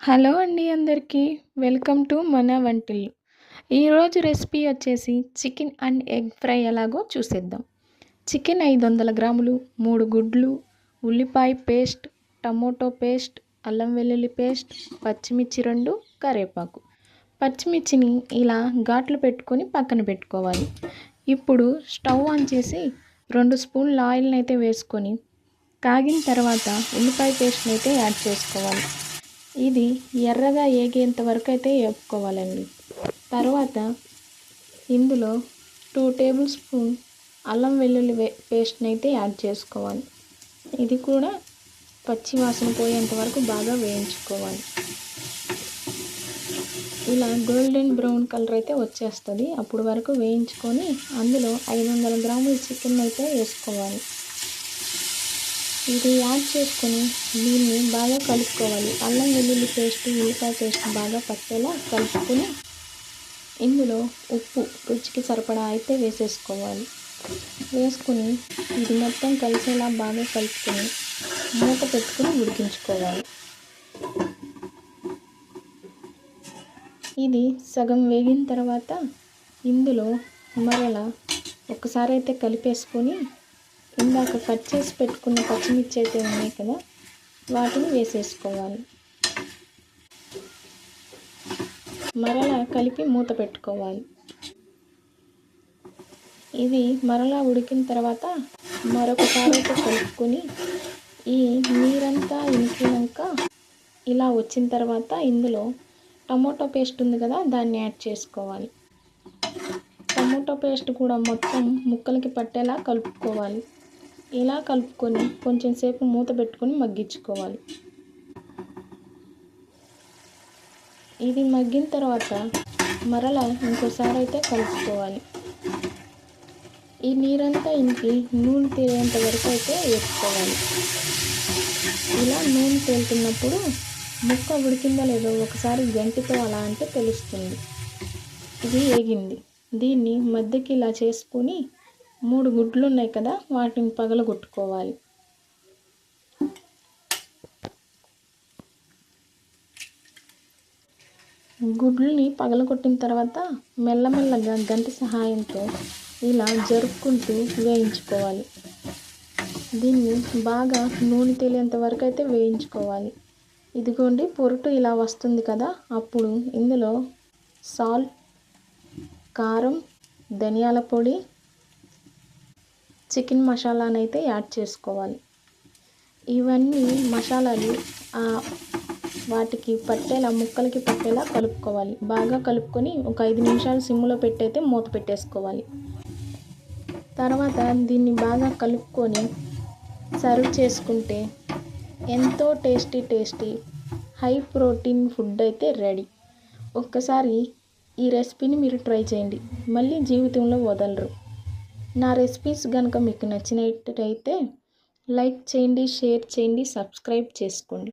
Hello అండి అందరికీ welcome to మన వంటిల్లు. ఈరోజు రెసిపీ వచ్చేసి చికెన్ అండ్ ఎగ్ ఫ్రై ఎలాగో చూసేద్దాం. చికెన్ 500 గ్రాములు, 3 గుడ్లు, ఉల్లిపాయ పేస్ట్, టమోటో పేస్ట్, అల్లం వెల్లుల్లి పేస్ట్, పచ్చిమిర్చి 2, కరివేపాకు. పచ్చిమిర్చిని ఇలా ఘాట్లు పెట్టుకొని పక్కన పెట్టుకోవాలి. ఇప్పుడు స్టవ్ ఆన్ చేసి 2 స్పూన్ల ఆయిల్ని అయితే వేసుకొని కాగిన తర్వాత ఉల్లిపాయ పేస్ట్ని అయితే యాడ్ చేసుకోవాలి. ఇది ఎర్రగా ఏగేంత వరకు అయితే వేపుకోవాలండి. తర్వాత ఇందులో 2 టేబుల్ స్పూన్ అల్లం వెల్లుల్లి పేస్ట్ని అయితే యాడ్ చేసుకోవాలి. ఇది కూడా పచ్చి వాసన పోయేంత వరకు బాగా వేయించుకోవాలి. ఇలా గోల్డెన్ బ్రౌన్ కలర్ అయితే వచ్చేస్తుంది. అప్పుడు వరకు వేయించుకొని అందులో 500 గ్రాముల చికెన్ అయితే వేసుకోవాలి. ఇది యాడ్ చేసుకొని దీన్ని బాగా కలుపుకోవాలి. అల్లం వెల్లుల్లి పేస్ట్, ఉల్లిపాయ పేస్ట్ బాగా పట్టేలా కలుపుకొని ఇందులో ఉప్పు రుచికి సరిపడా అయితే వేసేసుకోవాలి. వేసుకుని ఇది మొత్తం కలిసేలా బాగా కలుపుకొని మూత పెట్టుకుని ఉడికించుకోవాలి. ఇది సగం వేగిన తర్వాత ఇందులో మరలా ఒకసారి అయితే కలిపేసుకొని ఇందాక కట్ చేసి పెట్టుకున్న పచ్చిమిర్చి అయితే ఉన్నాయి కదా, వాటిని వేసేసుకోవాలి. మరలా కలిపి మూత పెట్టుకోవాలి. ఇది మరలా ఉడికిన తర్వాత మరొకసారి అయితే కలుపుకొని ఈ నీరంతా ఇంకినాక ఇలా వచ్చిన తర్వాత ఇందులో టమోటో పేస్ట్ ఉంది కదా, దాన్ని యాడ్ చేసుకోవాలి. టమోటో పేస్ట్ కూడా మొత్తం ముక్కలకి పట్టేలా కలుపుకోవాలి. ఇలా కలుపుకొని కొంచెం సేపు మూత పెట్టుకొని మగ్గించుకోవాలి. ఇది మగ్గిన తర్వాత మరలా ఇంకోసారి అయితే కలుపుకోవాలి. ఈ నీరంతా ఇంకి నూనె తేలేంత వరకు అయితే వేసుకోవాలి. ఇలా నూనె తేలుతున్నప్పుడు ముక్క ఉడికిందో లేదో ఒకసారి గంటితో అలా అంటే తెలుస్తుంది. ఇది వేగింది. దీన్ని మధ్యకి ఇలా చేసుకొని 3 గుడ్లు ఉన్నాయి కదా, వాటిని పగలగొట్టుకోవాలి. గుడ్లని పగలగొట్టిన తర్వాత మెల్లమెల్లగా గంటి సహాయంతో ఇలా జరుపుకుంటూ వేయించుకోవాలి. దీన్ని బాగా నూనె తేలేంత వరకు అయితే వేయించుకోవాలి. ఇదిగోండి పొరుటు ఇలా వస్తుంది కదా, అప్పుడు ఇందులో సాల్ట్, కారం, ధనియాల పొడి, చికెన్ మసాలాను అయితే యాడ్ చేసుకోవాలి. ఇవన్నీ మసాలాలు వాటికి పట్టేలా, ముక్కలకి పట్టేలా కలుపుకోవాలి. బాగా కలుపుకొని ఒక 5 నిమిషాలు సిమ్లో పెట్టయితే మూత పెట్టేసుకోవాలి. తర్వాత దీన్ని బాగా కలుపుకొని సర్వ్ చేసుకుంటే ఎంతో టేస్టీ హై ప్రోటీన్ ఫుడ్ అయితే రెడీ. ఒక్కసారి ఈ రెసిపీని మీరు ట్రై చేయండి, మళ్ళీ జీవితంలో వదలరు. నా రెసిపీస్ కనుక మీకు నచ్చినట్టయితే లైక్ చేయండి, షేర్ చేయండి, సబ్స్క్రైబ్ చేసుకోండి.